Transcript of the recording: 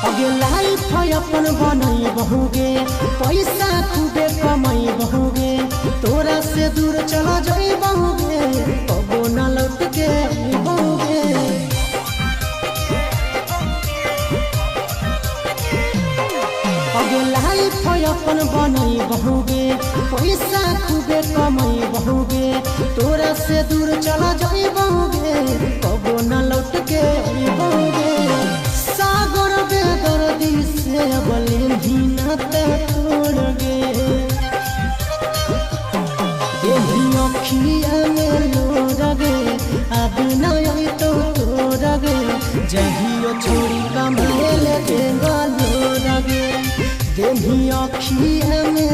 अगे लाइफ अपन बनई बहुगे, पैसा खूबे कमाई बहुगे, तोरा से दूर चला जाई बहुगे, कबो न लौट के बहुगे। अगे लाइफ अपन बनई बहुगे, पैसा खूबे कमाई बहुगे, तोरा से दूर चला जाई बहुगे, कबो न लौट के बहुगे। सागर बेदर्दी से बले भी नाते तोड़ गे, यही अखिया में लोर गे, अब नहीं तो तोड़ गे, जहियो छोड़ी कमाए ले लोर गे, यही अखिया में